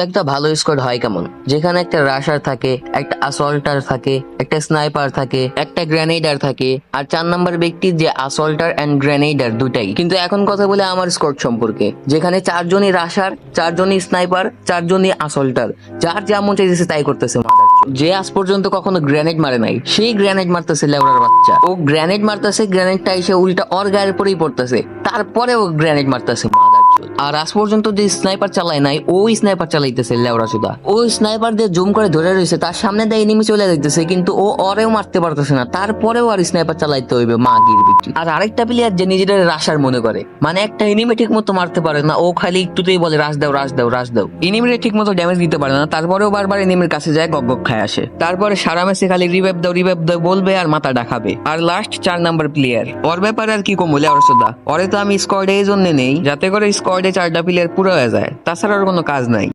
একটা ভালো স্কোয়াড হয় কেমন, যেখানে একটা রাশার থাকে, একটা আসল্টার থাকে, একটা স্নাইপার থাকে, একটা গ্রেনেডার থাকে, আর 4 নম্বর ব্যক্তি যে আসল্টার এন্ড গ্রেনেডার দুটাই। কিন্তু এখন কথা বলে আমার স্কোয়াড সম্পর্কে, যেখানে 4 জনই রাশার, 4 জনই স্নাইপার, 4 জনই আসল্টার, যার যেমন চাইতেছে তাই করতেছে। যে আজ পর্যন্ত কখনো গ্রেনেড মারে নাই সেই গ্রেনেড মারতেছে লেবরার বাচ্চা। ও গ্রেনেড মারতেছে, গ্রেনেডটা এসে উল্টা ওর গায়ের পরেই পড়তেছে, তারপরে ও গ্রেনেড মারতেছে। আর আজ পর্যন্ত যে স্নাইপার চালায় নাই ওই স্নাইপার চালাইতেছে লেওরা সুদা। ওই স্নাইপার দিয়ে জুম করে ধরে রয়েছে, তার সামনে দিয়ে এনিমি চলে যাইতেছে, কিন্তু ও ওরেও মারতে পারতেছে না, তারপরেও আর স্নাইপার চালাইতে হইবে মা গির বিক্রি। আর আরেকটা প্লেয়ার যে নিজের রাশার মনে করে, মানে একটা এনিমি ঠিক মতো মারতে পারে না, ও খালি একটুতেই বলে রাশ দাও রাশ দাও রাশ দাও। এনিমির ঠিক মতো ড্যামেজ দিতে পারে না, তারপরেও বারবার এনিমির কাছে যায়, গগ গগ খায় আসে। তারপরে সারা ম্যাচে খালি রিভাইভ দাও বলবে আর মাথা ডাকাবে। আর লাস্ট 4 নাম্বার প্লেয়ার, ওর ব্যাপারে আর কি কম লেওরা সুদা। ওরে তো আমি স্কোয়াডে এই জন্য নেই যাতে করে স্কোয়াডে 4টা প্লেয়ার পুরো হয়ে যায়, তাছাড়া আর কোনো কাজ নাই।